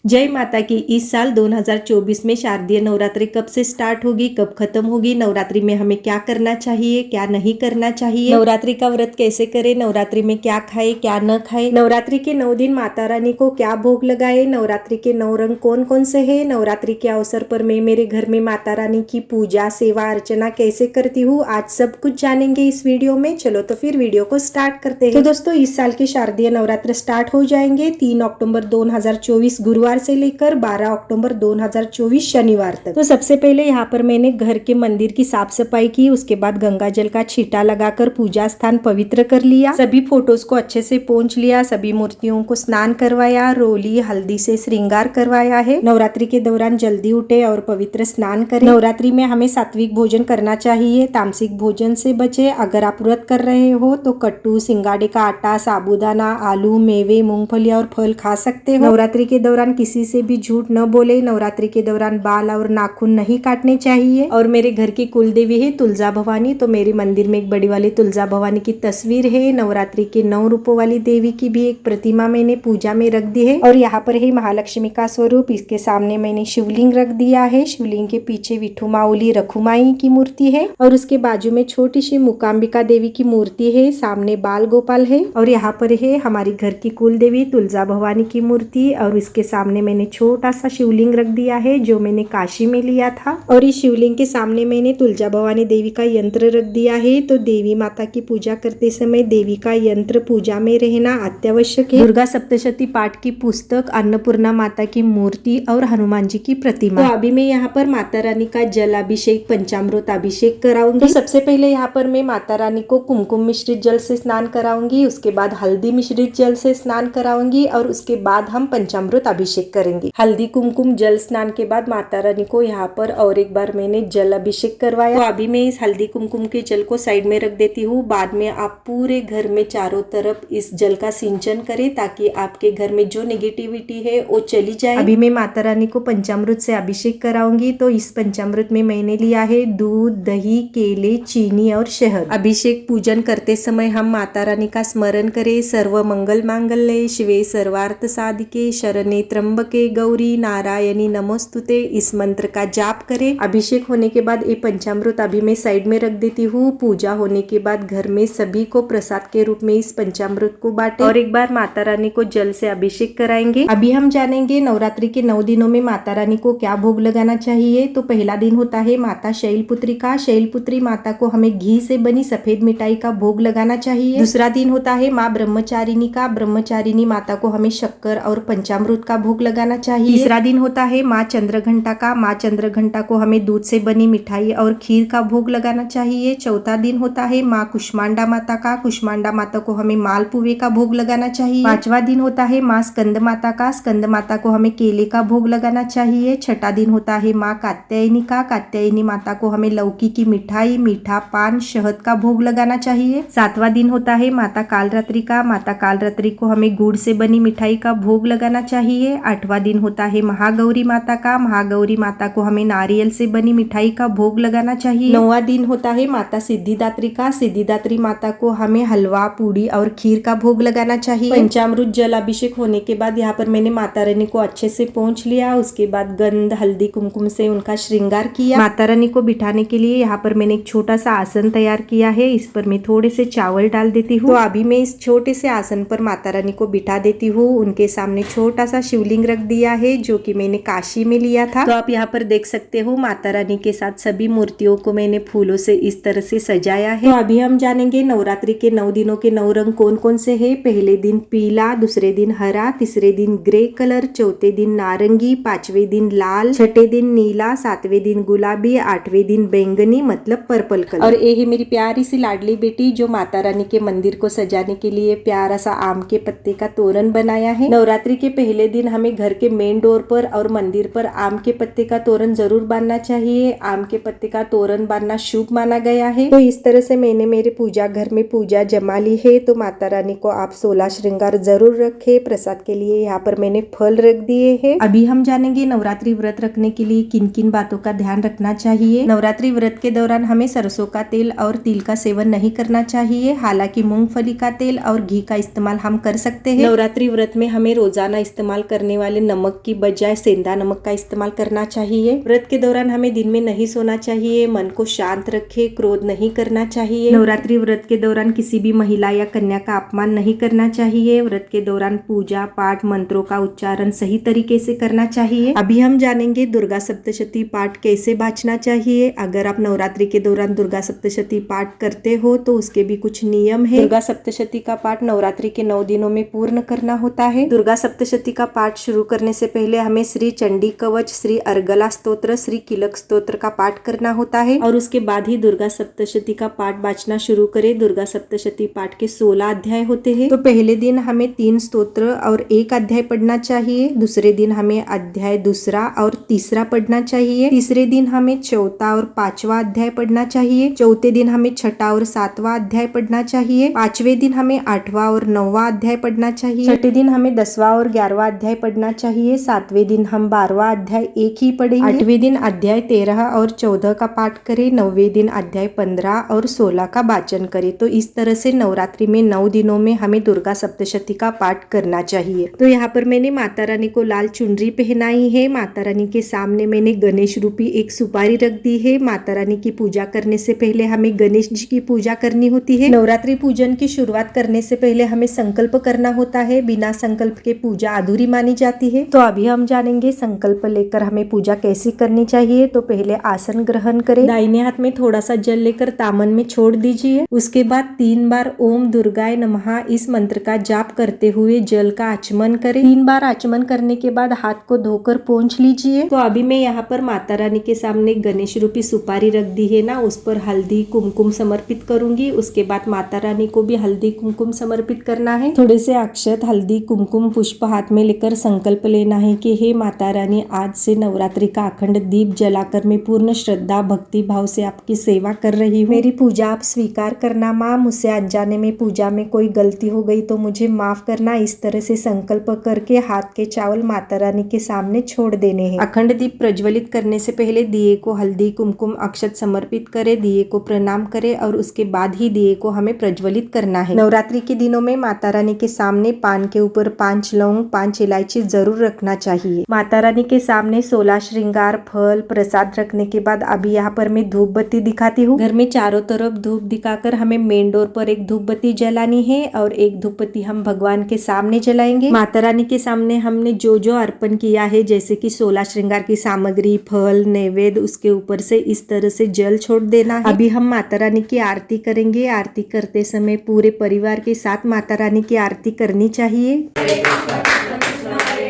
जय माता की। इस साल 2024 में शारदीय नवरात्रि कब से स्टार्ट होगी, कब खत्म होगी, नवरात्रि में हमें क्या करना चाहिए, क्या नहीं करना चाहिए, नवरात्रि का व्रत कैसे करें, नवरात्रि में क्या खाए क्या न खाए, नवरात्रि के 9 दिन माता रानी को क्या भोग लगाए, नवरात्रि के 9 रंग कौन कौन से है, नवरात्रि के अवसर पर मैं मेरे घर में माता रानी की पूजा सेवा अर्चना कैसे करती हूँ, आज सब कुछ जानेंगे इस वीडियो में। चलो तो फिर वीडियो को स्टार्ट करते हैं। तो दोस्तों, इस साल के शारदीय नवरात्र स्टार्ट हो जाएंगे 3 अक्टूबर 2024 गुरुवार से लेकर 12 अक्टूबर 2024 शनिवार तक। तो सबसे पहले यहाँ पर मैंने घर के मंदिर की साफ सफाई की, उसके बाद गंगा जल का छींटा लगाकर पूजा स्थान पवित्र कर लिया, सभी फोटोज को अच्छे से पोंछ लिया, सभी मूर्तियों को स्नान करवाया, रोली हल्दी से श्रृंगार करवाया है। नवरात्रि के दौरान जल्दी उठे और पवित्र स्नान करें। नवरात्रि में हमें सात्विक भोजन करना चाहिए, तामसिक भोजन से बचे। अगर आप व्रत कर रहे हो तो कट्टू, सिंगाड़े का आटा, साबूदाना, आलू, मेवे, मूंगफली और फल खा सकते हो। नवरात्रि के दौरान किसी से भी झूठ न बोले। नवरात्रि के दौरान बाल और नाखून नहीं काटने चाहिए। और मेरे घर की कुल देवी है तुलजा भवानी, तो मेरे मंदिर में एक बड़ी वाली तुलजा भवानी की तस्वीर है। नवरात्रि के 9 रूपों वाली देवी की भी एक प्रतिमा मैंने पूजा में रख दी है। और यहाँ पर है महालक्ष्मी का स्वरूप, इसके सामने मैंने शिवलिंग रख दिया है। शिवलिंग के पीछे विठुमाउली रखुमाई की मूर्ति है और उसके बाजू में छोटी सी मूकांबिका देवी की मूर्ति है, सामने बाल गोपाल है। और यहाँ पर है हमारी घर की कुल देवी तुलजा भवानी की मूर्ति और इसके सामने मैंने छोटा सा शिवलिंग रख दिया है जो मैंने काशी में लिया था। और इस शिवलिंग के सामने मैंने तुलजा भवानी देवी का यंत्र रख दिया है। तो देवी माता की पूजा करते समय देवी का यंत्र पूजा में रहना अत्यावश्यक है। दुर्गा सप्तशती पाठ की पुस्तक, अन्नपूर्णा माता की मूर्ति और हनुमान जी की प्रतिमा। तो अभी मैं यहाँ पर माता रानी का जलाभिषेक, पंचामृत अभिषेक कराऊंगी। तो सबसे पहले यहाँ पर मैं माता रानी को कुमकुम मिश्रित जल से स्नान कराऊंगी, उसके बाद हल्दी मिश्रित जल से स्नान कराऊंगी और उसके बाद हम पंचामृत अभिषेक करेंगे। हल्दी कुमकुम जल स्नान के बाद माता रानी को यहाँ पर और एक बार मैंने जल अभिषेक करवाया। तो अभी मैं इस हल्दी कुमकुम के जल को साइड में रख देती हूँ। बाद में आप पूरे घर में चारों तरफ इस जल का सिंचन करें ताकि आपके घर में जो नेगेटिविटी है वो चली जाए। अभी मैं माता रानी को पंचामृत से अभिषेक कराऊंगी। तो इस पंचामृत में मैंने लिया है दूध, दही, केले, चीनी और शहद। अभिषेक पूजन करते समय हम माता रानी का स्मरण करें। सर्व मंगल मांगल्ये शिवे सर्वार्थ साधिके शरणे त्र्यंबके गौरी नारायणी नमोस्तुते, इस मंत्र का जाप करें। अभिषेक होने के बाद ये पंचामृत अभी मैं साइड में रख देती हूँ। पूजा होने के बाद घर में सभी को प्रसाद के रूप में इस पंचामृत को बांटे और एक बार माता रानी को जल से अभिषेक कराएंगे। अभी हम जानेंगे नवरात्रि के 9 दिनों में माता रानी को क्या भोग लगाना चाहिए। तो पहला दिन होता है माता शैलपुत्री का। शैलपुत्री माता को हमें घी से बनी सफेद मिठाई का भोग लगाना चाहिए। दूसरा दिन होता है माँ ब्रह्मचारिणी का। ब्रह्मचारिणी माता को हमें शक्कर और पंचामृत का भोग लगाना चाहिए। तीसरा दिन होता है माँ चंद्रघंटा का। माँ चंद्रघंटा को हमें दूध से बनी मिठाई और खीर का भोग लगाना चाहिए। चौथा दिन होता है माँ कुष्मांडा माता का। कुष्मांडा माता को हमें मालपुए का भोग लगाना चाहिए। पांचवा दिन होता है माँ स्कंद माता का। स्कंद माता को हमें केले का भोग लगाना चाहिए। छठा दिन होता है माँ कात्यायनी का। कात्यायनी माता को हमें लौकी की मिठाई, मीठा पान, शहद का भोग लगाना चाहिए। सातवां दिन होता है माता कालरात्रि का। माता कालरात्रि को हमें गुड़ से बनी मिठाई का भोग लगाना चाहिए। आठवां दिन होता है महागौरी माता का। महागौरी माता को हमें नारियल से बनी मिठाई का भोग लगाना चाहिए। नौवां दिन होता है माता सिद्धिदात्री का। सिद्धिदात्री माता को हमें हलवा, पूड़ी और खीर का भोग लगाना चाहिए। पंचामृत जल अभिषेक होने के बाद यहाँ पर मैंने माता रानी को अच्छे से पोंछ लिया। उसके बाद गंध, हल्दी, कुमकुम से उनका श्रृंगार किया। माता रानी को बिठाने के लिए यहाँ पर मैंने एक छोटा सा आसन तैयार किया है। इस पर मैं थोड़े से चावल डाल देती हूँ। तो अभी मैं इस छोटे से आसन पर माता रानी को बिठा देती हूँ। उनके सामने छोटा सा शिवलिंग रख दिया है जो कि मैंने काशी में लिया था। तो आप यहाँ पर देख सकते हो माता रानी के साथ सभी मूर्तियों को मैंने फूलों से इस तरह से सजाया है। तो अभी हम जानेंगे नवरात्रि के 9 दिनों के 9 रंग कौन कौन से है। पहले दिन पीला, दूसरे दिन हरा, तीसरे दिन ग्रे कलर, चौथे दिन नारंगी, पांचवें दिन लाल, छठे दिन नीला, सातवें दिन गुलाबी, आठवें दिन बैंगनी मतलब पर्पल कलर। और ये है मेरी प्यारी सी लाडली बेटी जो माता रानी के मंदिर को सजाने के लिए प्यारा सा आम के पत्ते का तोरण बनाया है। नवरात्रि के पहले दिन हमें घर के मेन डोर पर और मंदिर पर आम के पत्ते का तोरण जरूर बांधना चाहिए। आम के पत्ते का तोरण बांधना शुभ माना गया है। तो इस तरह से मैंने मेरे पूजा घर में पूजा जमा ली है। तो माता रानी को आप 16 श्रृंगार जरूर रखे। प्रसाद के लिए यहाँ पर मैंने फल रख दिए हैं। अभी हम जानेंगे नवरात्रि व्रत रखने के लिए किन किन बातों का ध्यान रखना चाहिए। नवरात्रि व्रत के दौरान हमें सरसों का तेल और तिल का सेवन नहीं करना चाहिए। हालांकि मूंगफली का तेल और घी का इस्तेमाल हम कर सकते हैं। नवरात्रि व्रत में हमें रोजाना इस्तेमाल करने लगने वाले नमक की बजाय सेंधा नमक का इस्तेमाल करना चाहिए। व्रत के दौरान हमें दिन में नहीं सोना चाहिए, मन को शांत रखे, क्रोध नहीं करना चाहिए। नवरात्रि व्रत के दौरान किसी भी महिला या कन्या का अपमान नहीं करना चाहिए। व्रत के दौरान पूजा पाठ मंत्रों का उच्चारण सही तरीके से करना चाहिए। अभी हम जानेंगे दुर्गा सप्तशती पाठ कैसे बाँचना चाहिए। अगर आप नवरात्रि के दौरान दुर्गा सप्तशती पाठ करते हो तो उसके भी कुछ नियम है। दुर्गा सप्तशती का पाठ नवरात्रि के 9 दिनों में पूर्ण करना होता है। दुर्गा सप्तशती का पाठ शुरू करने से पहले हमें श्री चंडी कवच, श्री अर्गला स्तोत्र, श्री किलक स्तोत्र का पाठ करना होता है और उसके बाद ही दुर्गा सप्तशती का पाठ बाँचना शुरू करें। दुर्गा सप्तशती पाठ के 16 अध्याय होते हैं। तो पहले दिन हमें 3 स्तोत्र और 1 अध्याय पढ़ना चाहिए। दूसरे दिन हमें अध्याय दूसरा और तीसरा पढ़ना चाहिए। तीसरे दिन हमें चौथा और 5वां अध्याय पढ़ना चाहिए। चौथे दिन हमें 6ठा और 7वां अध्याय पढ़ना चाहिए। 5वें दिन हमें 8वां और 9वां अध्याय पढ़ना चाहिए। 6ठे दिन हमें 10वां और 11वां अध्याय पढ़ना चाहिए। 7वें दिन हम 12वां अध्याय एक ही पढ़ेंगे। 8वें दिन अध्याय 13 और 14 का पाठ करें। 9वें दिन अध्याय 15 और 16 का वाचन करें। तो इस तरह से नवरात्रि में 9 दिनों में हमें दुर्गा सप्तशती का पाठ करना चाहिए। तो यहाँ पर मैंने माता रानी को लाल चुनरी पहनाई है। माता रानी के सामने मैंने गणेश रूपी एक सुपारी रख दी है। माता रानी की पूजा करने से पहले हमें गणेश जी की पूजा करनी होती है। नवरात्रि पूजन की शुरुआत करने से पहले हमें संकल्प करना होता है। बिना संकल्प के पूजा अधूरी मानी जाती है। तो अभी हम जानेंगे संकल्प लेकर हमें पूजा कैसे करनी चाहिए। तो पहले आसन ग्रहण करें। दाहिने हाथ में थोड़ा सा जल लेकर तामन में छोड़ दीजिए। उसके बाद 3 बार ओम दुर्गाय नमः इस मंत्र का जाप करते हुए जल का आचमन करें। 3 बार आचमन करने के बाद हाथ को धोकर पोंछ लीजिए। तो अभी मैं यहाँ पर माता रानी के सामने गणेश रूपी सुपारी रख दी है ना, उस पर हल्दी कुमकुम समर्पित करूंगी। उसके बाद माता रानी को भी हल्दी कुमकुम समर्पित करना है। थोड़े से अक्षत, हल्दी, कुमकुम, पुष्प हाथ में लेकर संकल्प लेना है कि हे माता रानी, आज से नवरात्रि का अखंड दीप जलाकर मैं पूर्ण श्रद्धा भक्ति भाव से आपकी सेवा कर रही हूँ। मेरी पूजा आप स्वीकार करना माँ। मुझसे अनजाने में पूजा में कोई गलती हो गई तो मुझे माफ करना। इस तरह से संकल्प करके हाथ के चावल माता रानी के सामने छोड़ देने हैं। अखंड दीप प्रज्वलित करने से पहले दिए को हल्दी कुमकुम अक्षत समर्पित करें, दिए को प्रणाम करें और उसके बाद ही दिए को हमें प्रज्वलित करना है। नवरात्रि के दिनों में माता रानी के सामने पान के ऊपर 5 लौंग 5 इलायची जरूर रखना चाहिए। माता रानी के सामने 16 श्रृंगार फल प्रसाद रखने के बाद अभी यहाँ पर मैं धूप बत्ती दिखाती हूँ। घर में चारों तरफ धूप दिखाकर हमें मेन डोर पर एक धूप बत्ती जलानी है और एक धूप बत्ती हम भगवान के सामने जलाएंगे। माता रानी के सामने हमने जो जो अर्पण किया है, जैसे कि 16 श्रृंगार की सामग्री, फल, नैवेद्य, उसके ऊपर से इस तरह से जल छोड़ देना है। अभी हम माता रानी की आरती करेंगे। आरती करते समय पूरे परिवार के साथ माता रानी की आरती करनी चाहिए। हरे कृष्ण कृष्ण कृष्ण हरे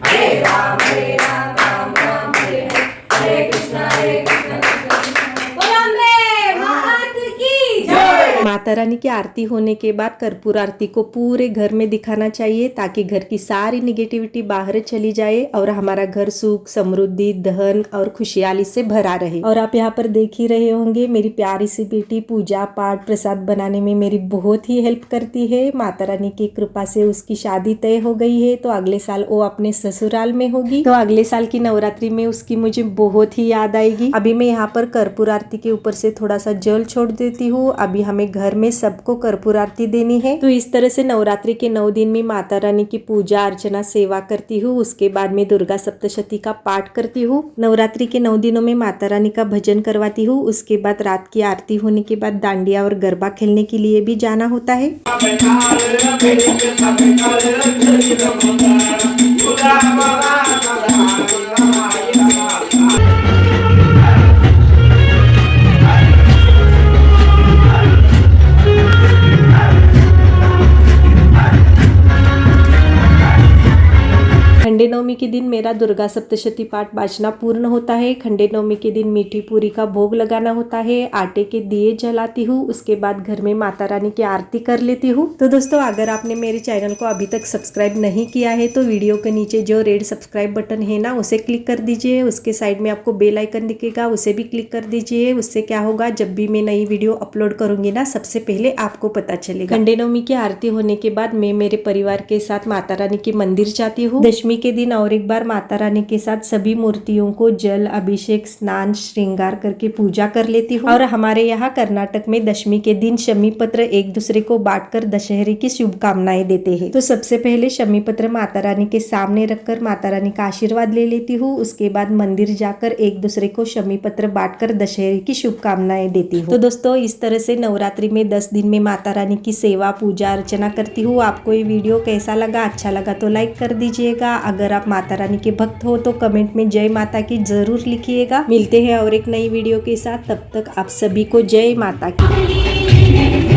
हरे, हरे राम राम राम हरे हरे, हरे कृष्ण कृष्ण कृष्ण। बोलो अम्बे मात की जय। माता रानी की आरती होने के बाद कर्पूर आरती को पूरे घर में दिखाना चाहिए ताकि घर की सारी निगेटिविटी बाहर चली जाए और हमारा घर सुख समृद्धि धन और खुशहाली से भरा रहे। और आप यहाँ पर देख ही रहे होंगे मेरी प्यारी सी बेटी पूजा पाठ प्रसाद बनाने में मेरी बहुत ही हेल्प करती है। माता रानी की कृपा से उसकी शादी तय हो गई है, तो अगले साल वो अपने ससुराल में होगी। तो अगले साल की नवरात्रि में उसकी मुझे बहुत ही याद आएगी। अभी मैं यहाँ पर कर्पूर आरती के ऊपर से थोड़ा सा जल छोड़ देती हूँ। अभी हमें घर में सबको कर्पूर आरती देनी है। तो इस तरह से नवरात्रि के 9 दिन में माता रानी की पूजा अर्चना सेवा करती हूँ। उसके बाद में दुर्गा सप्तशती का पाठ करती हूँ। नवरात्रि के 9 दिनों में माता रानी का भजन करवाती हूँ। उसके बाद रात की आरती होने के बाद डांडिया और गरबा खेलने के लिए भी जाना होता है। खंडे नवमी के दिन मेरा दुर्गा सप्तशती पाठ बाजना पूर्ण होता है। खंडे नवमी के दिन मीठी पूरी का भोग लगाना होता है। आटे के दिए जलाती हूँ। उसके बाद घर में माता रानी की आरती कर लेती हूँ। तो दोस्तों, अगर आपने मेरे चैनल को अभी तक सब्सक्राइब नहीं किया है तो वीडियो के नीचे जो रेड सब्सक्राइब बटन है ना, उसे क्लिक कर दीजिए। उसके साइड में आपको बेल आइकन दिखेगा, उसे भी क्लिक कर दीजिए। उससे क्या होगा, जब भी मैं नई वीडियो अपलोड करूंगी ना, सबसे पहले आपको पता चलेगा। खंडे नवमी की आरती होने के बाद मैं मेरे परिवार के साथ माता रानी के मंदिर जाती हूँ। दशमी के दिन और और एक बार माता रानी के साथ सभी मूर्तियों को जल अभिषेक स्नान श्रृंगार करके पूजा कर लेती हूँ। और हमारे यहाँ कर्नाटक में दशमी के दिन शमी पत्र एक दूसरे को बांटकर दशहरे की शुभकामनाएं देते हैं। तो सबसे पहले शमी पत्र माता रानी के सामने रखकर माता रानी का आशीर्वाद ले लेती हूँ। उसके बाद मंदिर जाकर एक दूसरे को शमी पत्र बांटकर दशहरे की शुभकामनाएं देती हूँ। तो दोस्तों इस तरह से नवरात्रि में 10 दिन में माता रानी की सेवा पूजा अर्चना करती हूँ। आपको ये वीडियो कैसा लगा, अच्छा लगा तो लाइक कर दीजिएगा। अगर आप माता रानी के भक्त हो तो कमेंट में जय माता की जरूर लिखिएगा। मिलते हैं और एक नई वीडियो के साथ, तब तक आप सभी को जय माता की।